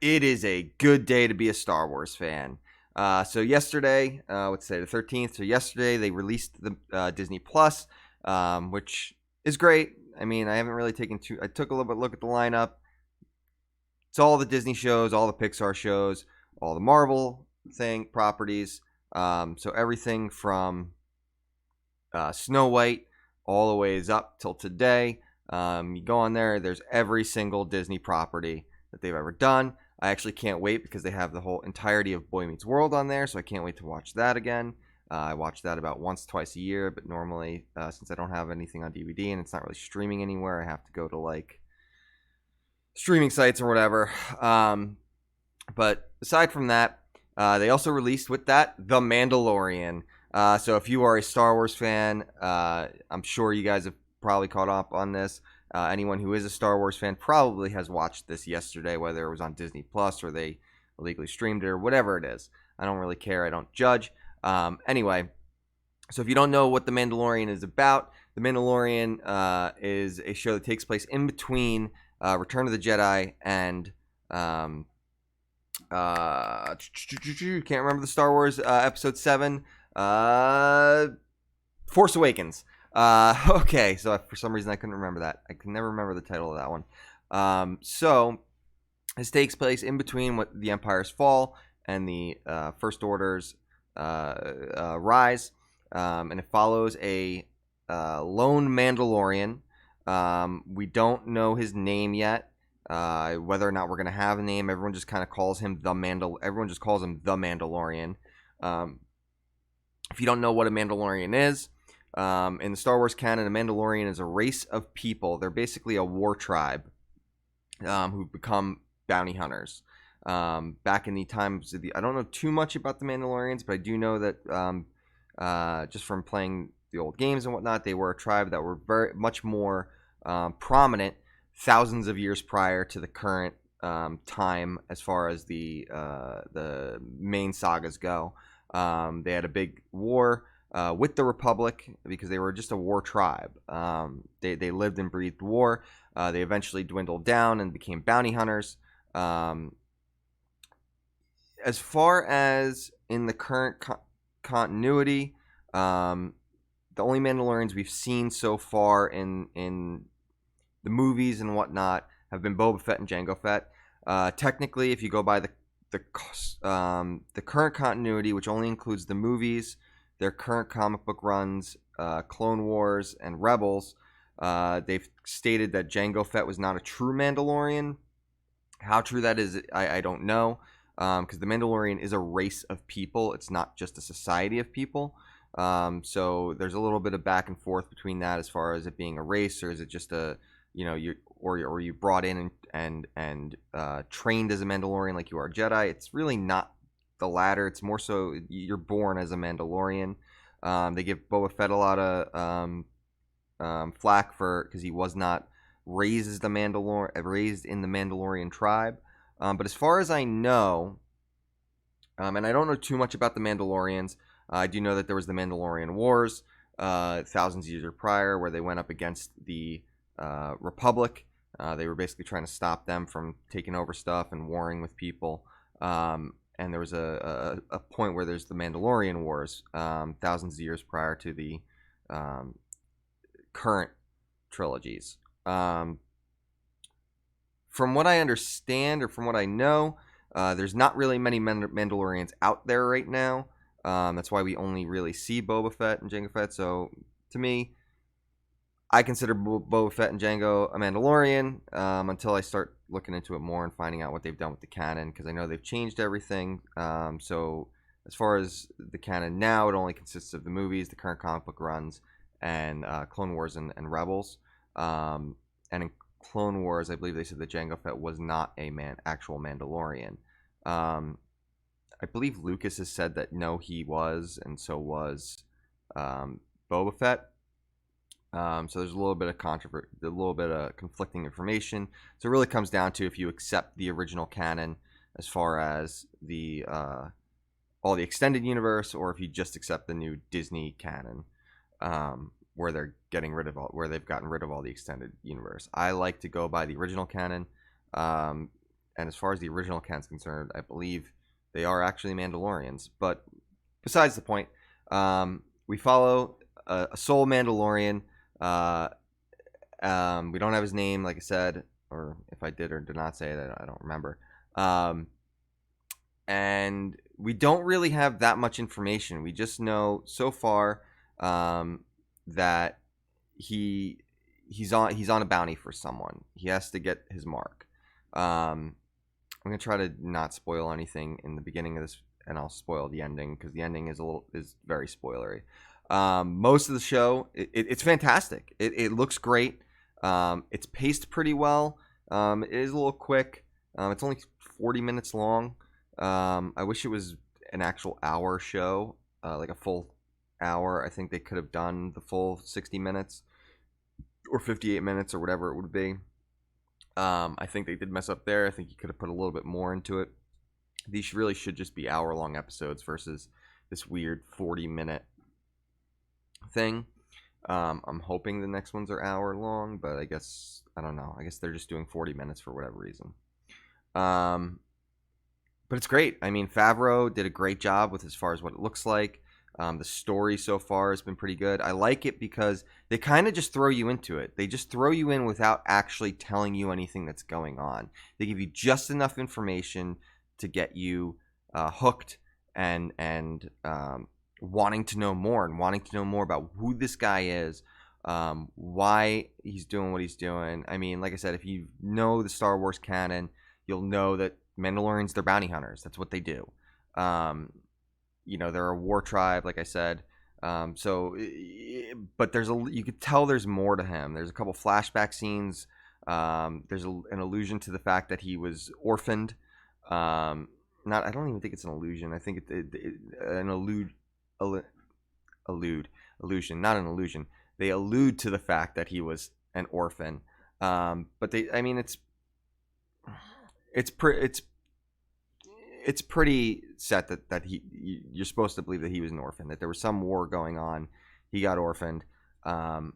It is a good day to be a Star Wars fan. So yesterday, let's say the 13th. So yesterday they released the Disney Plus, which is great. I mean, I haven't really taken too. I took a little bit look at the lineup. It's all the Disney shows, all the Pixar shows, all the Marvel properties. So everything from Snow White all the ways up till today. You go on there. There's every single Disney property that they've ever done. I actually can't wait because they have the whole entirety of Boy Meets World on there, so I can't wait to watch that again. I watch that about once, twice a year, but normally, since I don't have anything on DVD and it's not really streaming anywhere, I have to go to like streaming sites or whatever. But aside from that, they also released with that The Mandalorian. So if you are a Star Wars fan, I'm sure you guys have probably caught up on this. Anyone who is a Star Wars fan probably has watched this yesterday, whether it was on Disney Plus or they illegally streamed it or whatever it is. I don't really care. I don't judge. Anyway, so if you don't know what The Mandalorian is about, The Mandalorian is a show that takes place in between Return of the Jedi and can't remember the Star Wars Episode 7, Force Awakens. Okay, so for some reason I couldn't remember that. I can never remember the title of that one. So this takes place in between what the Empire's fall and the First Order's rise, and it follows a lone Mandalorian. We don't know his name yet. Whether or not we're gonna have a name, everyone just kind of calls him Everyone just calls him the Mandalorian. If you don't know what a Mandalorian is, in the Star Wars canon, a Mandalorian is a race of people. They're basically a war tribe who become bounty hunters. Back in the times of I don't know too much about the Mandalorians, but I do know that just from playing the old games and whatnot, they were a tribe that were very much more prominent thousands of years prior to the current time as far as the main sagas go. They had a big war with the Republic because they were just a war tribe. They lived and breathed war. They eventually dwindled down and became bounty hunters. As far as in the current continuity, the only Mandalorians we've seen so far in the movies and whatnot have been Boba Fett and Jango Fett. Technically, if you go by the current continuity, which only includes the movies, their current comic book runs, Clone Wars, and Rebels, they've stated that Jango Fett was not a true Mandalorian. How true that is, I don't know, because the Mandalorian is a race of people. It's not just a society of people. So there's a little bit of back and forth between that as far as it being a race, or is it just you brought in and trained as a Mandalorian like you are a Jedi. It's really not the latter. It's more so you're born as a Mandalorian. They give Boba Fett a lot of flack because he was not raised in the Mandalorian tribe. But as far as I know, and I don't know too much about the Mandalorians, I do know that there was the Mandalorian Wars thousands of years prior, where they went up against the Republic. They were basically trying to stop them from taking over stuff and warring with people. And there was a point where there's the Mandalorian Wars thousands of years prior to the current trilogies. From what I understand, or from what I know, there's not really many Mandalorians out there right now. That's why we only really see Boba Fett and Jango Fett. So to me, I consider Boba Fett and Jango a Mandalorian until I start looking into it more and finding out what they've done with the canon, because I know they've changed everything. So as far as the canon now, it only consists of the movies, the current comic book runs, and Clone Wars and Rebels. And in Clone Wars, I believe they said that Jango Fett was not a actual Mandalorian. I believe Lucas has said that no, he was, and so was Boba Fett. So there's a little bit of controversy, a little bit of conflicting information. So it really comes down to if you accept the original canon as far as the all the extended universe, or if you just accept the new Disney canon, where they've gotten rid of all the extended universe. I like to go by the original canon. and as far as the original canon's concerned, I believe they are actually Mandalorians. But besides the point, we follow a sole Mandalorian. We don't have his name, like I said, or if I did or did not say it, I don't remember. And we don't really have that much information. We just know so far that he's on a bounty for someone. He has to get his mark. I'm gonna try to not spoil anything in the beginning of this, and I'll spoil the ending because the ending is very spoilery. Most of the show, it's fantastic. It looks great. It's paced pretty well. It is a little quick. It's only 40 minutes long. I wish it was an actual hour show, like a full hour. I think they could have done the full 60 minutes or 58 minutes or whatever it would be. I think they did mess up there. I think you could have put a little bit more into it. These really should just be hour-long episodes versus this weird 40-minute thing. I'm hoping the next ones are hour-long, but I guess, I don't know. I guess they're just doing 40 minutes for whatever reason. But it's great. I mean, Favreau did a great job with as far as what it looks like. The story so far has been pretty good. I like it because they kind of just throw you into it. They just throw you in without actually telling you anything that's going on. They give you just enough information to get you hooked and wanting to know more and wanting to know more about who this guy is, why he's doing what he's doing. I mean, like I said, if you know the Star Wars canon, you'll know that Mandalorians, they're bounty hunters. That's what they do. They're a war tribe, like I said. But you could tell there's more to him. There's a couple flashback scenes. There's an allusion to the fact that he was orphaned. I don't even think it's an illusion. I think an illusion, not an illusion. They allude to the fact that he was an orphan. But it's pretty set that you're supposed to believe that he was an orphan, that there was some war going on. He got orphaned. And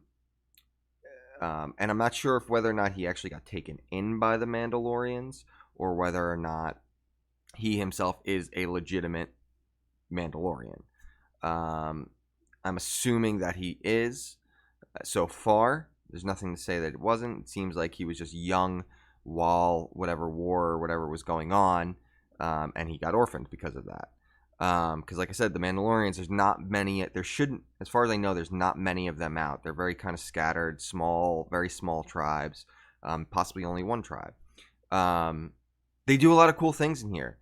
I'm not sure whether or not he actually got taken in by the Mandalorians or whether or not he himself is a legitimate Mandalorian. I'm assuming that he is. So far, there's nothing to say that it wasn't. It seems like he was just young while whatever war or whatever was going on, and he got orphaned because of that. Because like I said, the Mandalorians, there's not many. There shouldn't, as far as I know, there's not many of them out. They're very kind of scattered, small, very small tribes, possibly only one tribe. They do a lot of cool things in here.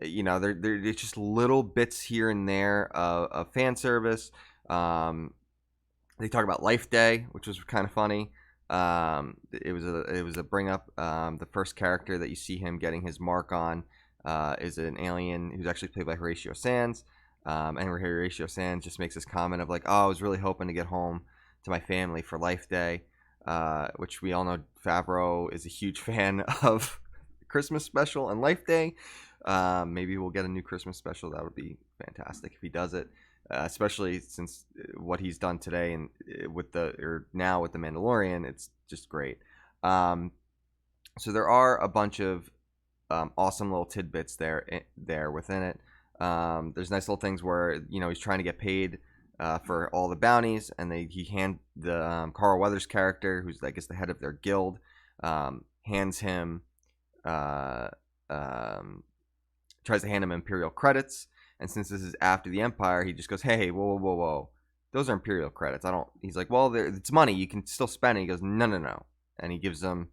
There's just little bits here and there of fan service. They talk about Life Day, which was kind of funny. It was a bring up. The first character that you see him getting his mark on is an alien who's actually played by Horatio Sands. And Horatio Sands just makes this comment of like, "Oh, I was really hoping to get home to my family for Life Day," which we all know Favreau is a huge fan of the Christmas special and Life Day. Maybe we'll get a new Christmas special. That would be fantastic if he does it. Especially since what he's done today and now with the Mandalorian, it's just great. So there are a bunch of awesome little tidbits there within it. There's nice little things where he's trying to get paid for all the bounties, and he hand the Carl Weathers character, who's I guess the head of their guild, hands him tries to hand him Imperial credits. And since this is after the Empire, he just goes, "Hey, whoa. Those are Imperial credits. I don't." He's like, "Well, it's money. You can still spend it." He goes, "No." And he gives them,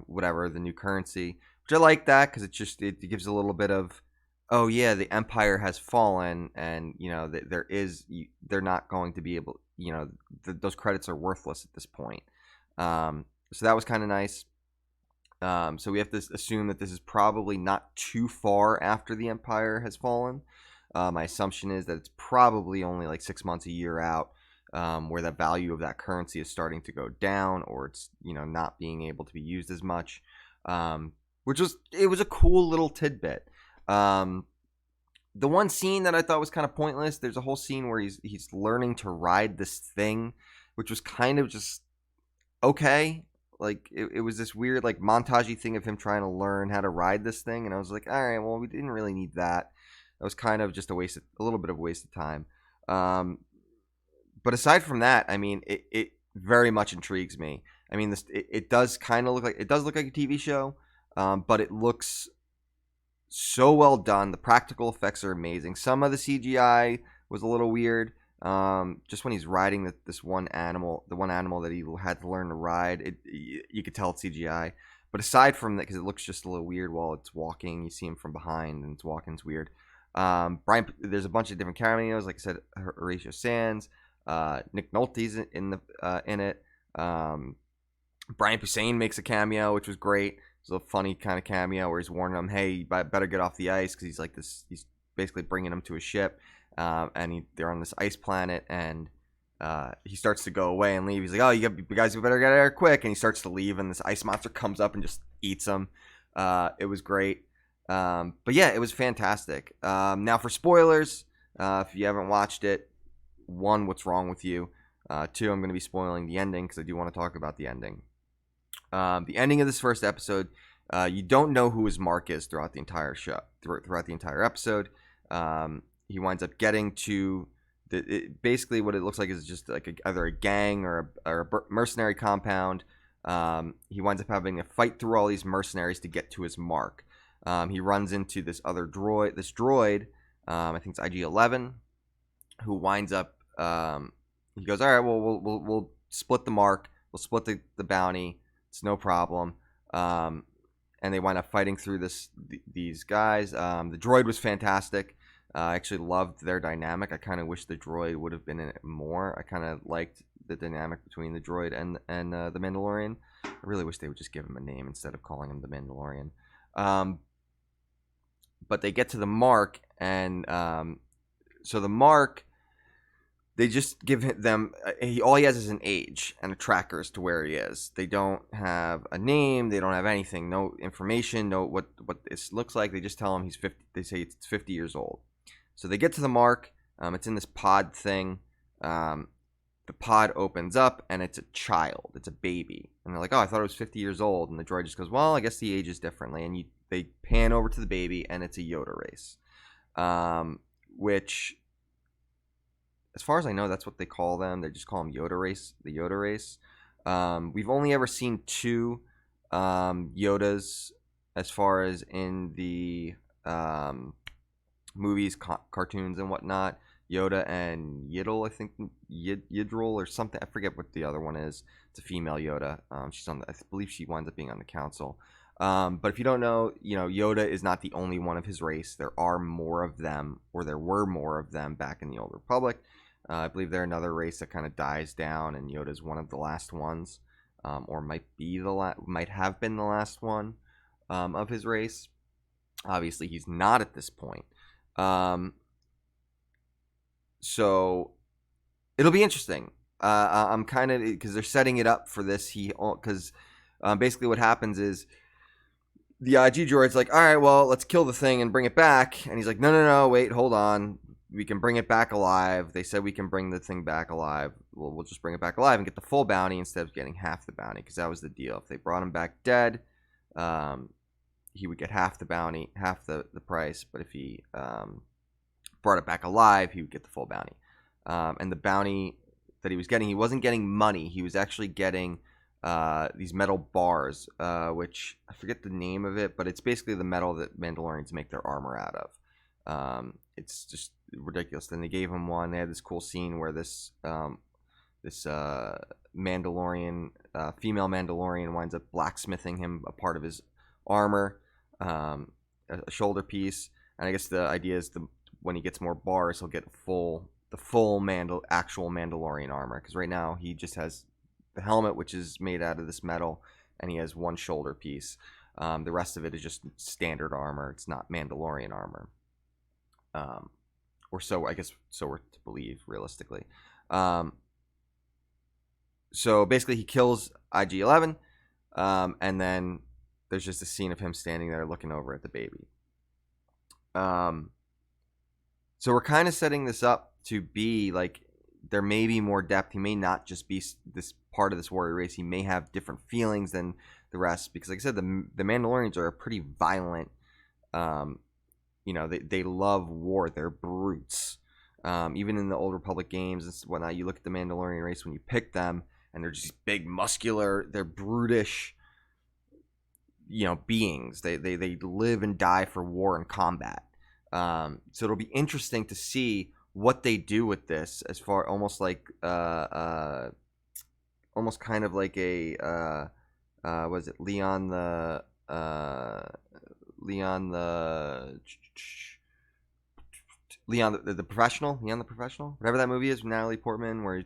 whatever, the new currency. Which I like that because it gives a little bit of, oh, yeah, the Empire has fallen. And, they're not going to be able, those credits are worthless at this point. So that was kind of nice. So we have to assume that this is probably not too far after the Empire has fallen. My assumption is that it's probably only like 6 months, a year out, where the value of that currency is starting to go down, or it's not being able to be used as much. It was a cool little tidbit. The one scene that I thought was kind of pointless. There's a whole scene where he's learning to ride this thing, which was kind of just okay. Like it was this weird like montagey thing of him trying to learn how to ride this thing, and I was like, all right, well, we didn't really need that. That was kind of just a little bit of a waste of time. Um, but aside from that, I mean, it very much intrigues me. I mean, it does kind of look like a TV show, but it looks so well done. The practical effects are amazing. Some of the CGI was a little weird. Just when he's riding this one animal, the one animal that he had to learn to ride, you could tell it's CGI. But aside from that, because it looks just a little weird while it's walking, you see him from behind and it's walking. It's weird. There's a bunch of different cameos. Like I said, Horatio Sands, Nick Nolte's in it. Brian Posehn makes a cameo, which was great. It's a funny kind of cameo where he's warning him, "Hey, you better get off the ice," because he's like this. He's basically bringing him to a ship, and they're on this ice planet, and he starts to go away and leave. He's like, "Oh, you guys better get out of here quick!" And he starts to leave, and this ice monster comes up and just eats him. It was great, but yeah, it was fantastic. Now for spoilers, if you haven't watched it, one, what's wrong with you? Two, I'm going to be spoiling the ending because I do want to talk about the ending. The ending of this first episode, you don't know who his mark is throughout the entire show, throughout the entire episode. He winds up getting to basically what it looks like is just like either a gang or a mercenary compound. He winds up having to fight through all these mercenaries to get to his mark. He runs into this other droid, I think it's IG-11, who winds up. He goes, all right, well, we'll split the mark. We'll split the bounty. It's no problem. And they wind up fighting through these guys. The droid was fantastic. I actually loved their dynamic. I kind of wish the droid would have been in it more. I kind of liked the dynamic between the droid and the Mandalorian. I really wish they would just give him a name instead of calling him the Mandalorian. But they get to the mark, and so the mark, they just give them, all he has is an age and a tracker as to where he is. They don't have a name. They don't have anything. No information. No what this looks like. They just tell him he's 50. They say it's 50 years old. So they get to the mark. It's in this pod thing. The pod opens up, and it's a child. It's a baby. And they're like, oh, I thought it was 50 years old. And the droid just goes, well, I guess the age is differently. And they pan over to the baby, and it's a Yoda race. Which, as far as I know, that's what they call them. They just call them Yoda race. The Yoda race. We've only ever seen two Yodas as far as in the movies, cartoons, and whatnot. Yoda and Yiddle, I think Yidril or something. I forget what the other one is. It's a female Yoda. She's on. I believe she winds up being on the council. But if you don't know, Yoda is not the only one of his race. There are more of them, or there were more of them back in the Old Republic. I believe they're another race that kind of dies down, and Yoda's one of the last ones, or might have been the last one of his race. Obviously, he's not at this point. So it'll be interesting. I'm kind of, because they're setting it up for this. Because basically what happens is the IG droid's like, all right, well, let's kill the thing and bring it back. And he's like, no, wait, hold on. We can bring it back alive. They said we can bring the thing back alive. We'll just bring it back alive and get the full bounty instead of getting half the bounty, because that was the deal. If they brought him back dead, he would get half the bounty, half the price. But if he brought it back alive, he would get the full bounty. And the bounty that he was getting, he wasn't getting money. He was actually getting these metal bars, which I forget the name of it, but it's basically the metal that Mandalorians make their armor out of. It's just ridiculous. Then they gave him one. They had this cool scene where this Mandalorian, female Mandalorian, winds up blacksmithing him a part of his armor, a shoulder piece. And I guess the idea is when he gets more bars, he'll get the full actual Mandalorian armor. Because right now he just has the helmet, which is made out of this metal, and he has one shoulder piece. The rest of it is just standard armor. It's not Mandalorian armor. Or so, I guess, so we're to believe, realistically. So basically he kills IG-11, and then there's just a scene of him standing there looking over at the baby. So we're kind of setting this up to be like, there may be more depth. He may not just be this part of this warrior race. He may have different feelings than the rest, because, like I said, the Mandalorians are a pretty violent. They love war. They're brutes. Even in the Old Republic games and whatnot, you look at the Mandalorian race when you pick them, and they're just big, muscular. They're brutish, beings. They live and die for war and combat. So it'll be interesting to see what they do with this, as far almost like almost kind of like a was it Leon the professional, whatever that movie is, Natalie Portman, where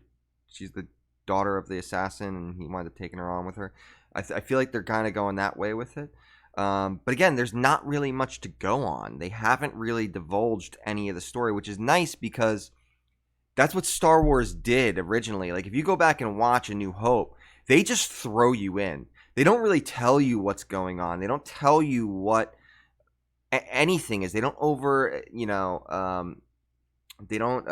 she's the daughter of the assassin and he wound up taking her on with her. I feel like they're kind of going that way with it. But again, there's not really much to go on. They haven't really divulged any of the story, which is nice, because that's what Star Wars did originally. Like, if you go back and watch A New Hope, they just throw you in. They don't really tell you what's going on. They don't tell you what anything is. They don't they don't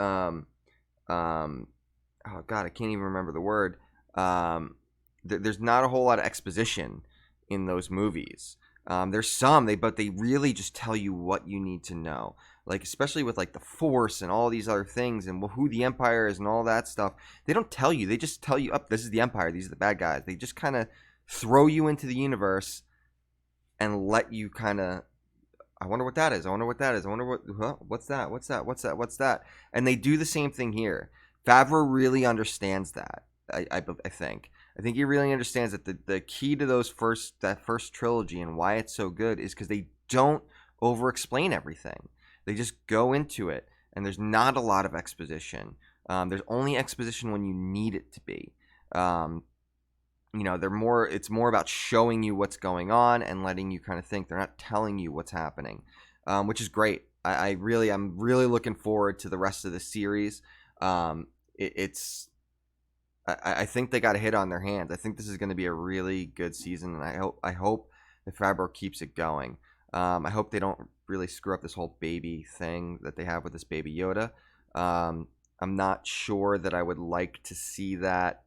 oh god, I can't even remember the word. There's not a whole lot of exposition in those movies. There's some, but they really just tell you what you need to know. Like, especially with like the Force and all these other things, and who the Empire is and all that stuff. They don't tell you. They just tell you, this is the Empire. These are the bad guys. They just kind of throw you into the universe and let you kind of, I wonder what that is. I wonder what that is. I wonder what's that? What's that? What's that? What's that? And they do the same thing here. Favreau really understands that. I think. I think he really understands that the key to that first trilogy and why it's so good is because they don't over-explain everything. They just go into it, and there's not a lot of exposition. There's only exposition when you need it to be. It's more about showing you what's going on and letting you kind of think. They're not telling you what's happening, which is great. I'm really looking forward to the rest of the series. I think they got a hit on their hands. I think this is going to be a really good season, and I hope that Favreau keeps it going. I hope they don't really screw up this whole baby thing that they have with this Baby Yoda. I'm not sure that I would like to see that.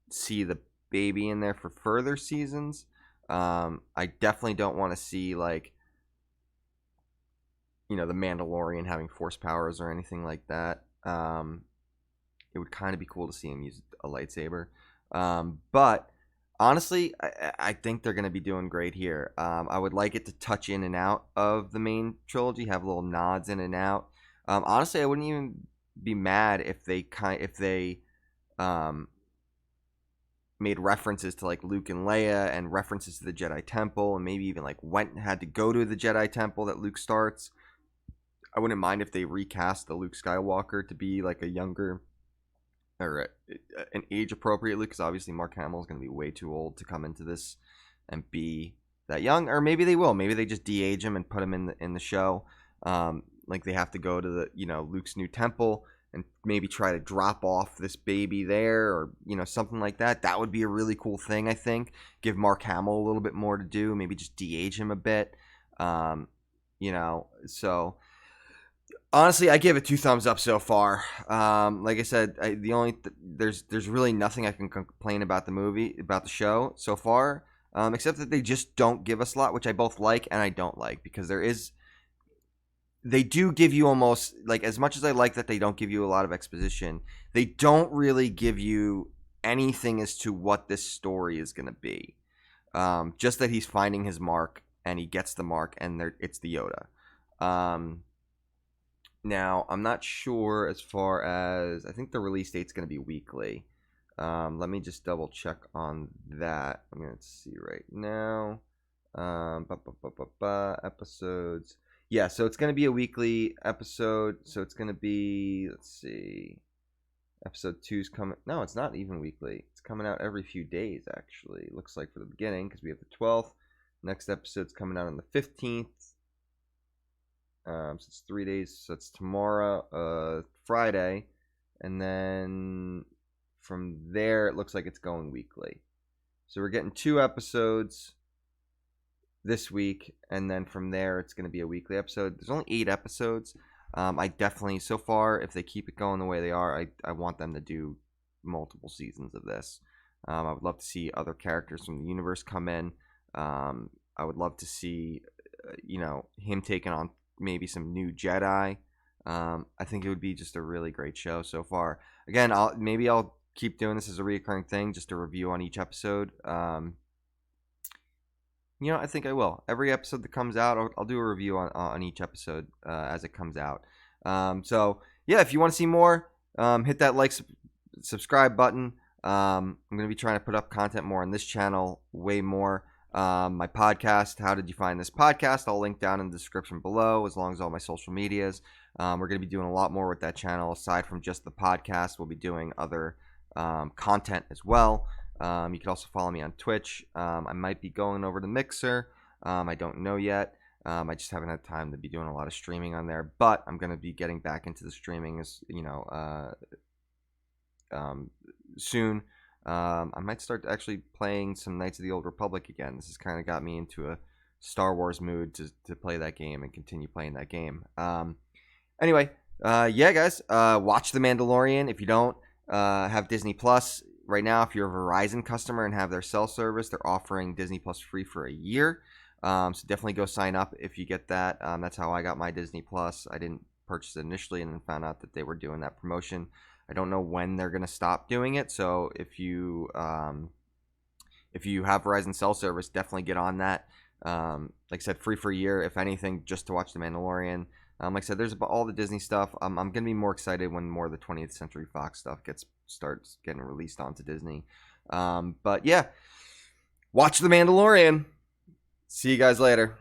See the baby in there for further seasons. I definitely don't want to see the Mandalorian having force powers or anything like that. It would kind of be cool to see him use a lightsaber. But honestly, I think they're going to be doing great here. I would like it to touch in and out of the main trilogy, have little nods in and out. Honestly, I wouldn't even be mad if they made references to like Luke and Leia and references to the Jedi Temple, and maybe even like had to go to the Jedi Temple that Luke starts. I wouldn't mind if they recast the Luke Skywalker to be like a younger or an age appropriate Luke, because obviously Mark Hamill is going to be way too old to come into this and be that young. Or maybe they will. Maybe they just de-age him and put him in the show. Like they have to go to the Luke's new temple and maybe try to drop off this baby there, or something like that. That would be a really cool thing, I think. Give Mark Hamill a little bit more to do. Maybe just de-age him a bit. So honestly, I give it 2 thumbs up so far. Like I said, there's really nothing I can complain about the show so far, except that they just don't give us a lot, which I both like and I don't like, because they do give you almost, like, as much as I like that they don't give you a lot of exposition, they don't really give you anything as to what this story is going to be. Just that he's finding his mark and he gets the mark, and it's the Yoda. Now, I'm not sure as far as, I think the release date's going to be weekly. Let me just double check on that. I'm going to see right now. Episodes. Yeah, so it's going to be a weekly episode. So it's going to be, let's see. Episode 2's coming. No, it's not even weekly. It's coming out every few days, actually. It looks like, for the beginning, because we have the 12th. Next episode's coming out on the 15th. So it's 3 days. So it's tomorrow, Friday. And then from there, it looks like it's going weekly. So we're getting 2 episodes this week, and then from there it's going to be a weekly episode. There's only 8 episodes. I definitely, so far, if they keep it going the way they are, I want them to do multiple seasons of this. I would love to see other characters from the universe come in. I would love to see, him taking on maybe some new Jedi. I think it would be just a really great show so far. Again, I'll keep doing this as a reoccurring thing, just a review on each episode. I think I will. Every episode that comes out, I'll do a review on each episode as it comes out. So yeah, if you want to see more, hit that subscribe button. I'm going to be trying to put up content more on this channel, way more. My podcast, How Did You Find This Podcast? I'll link down in the description below, as long as all my social medias. We're going to be doing a lot more with that channel. Aside from just the podcast, we'll be doing other content as well. You can also follow me on Twitch. I might be going over to Mixer. I don't know yet. I just haven't had time to be doing a lot of streaming on there, but I'm going to be getting back into the streaming soon. I might start actually playing some Knights of the Old Republic again. This has kind of got me into a Star Wars mood to play that game and continue playing that game. Anyway, yeah, guys, watch The Mandalorian. If you don't have Disney Plus right now, if you're a Verizon customer and have their cell service, they're offering Disney Plus free for a year. So definitely go sign up if you get that. That's how I got my Disney Plus. I didn't purchase it initially and then found out that they were doing that promotion. I don't know when they're going to stop doing it. So if you have Verizon cell service, definitely get on that. Like I said, free for a year, if anything, just to watch The Mandalorian. Like I said, there's all the Disney stuff. I'm going to be more excited when more of the 20th Century Fox stuff starts getting released onto Disney. But yeah, watch The Mandalorian. See you guys later.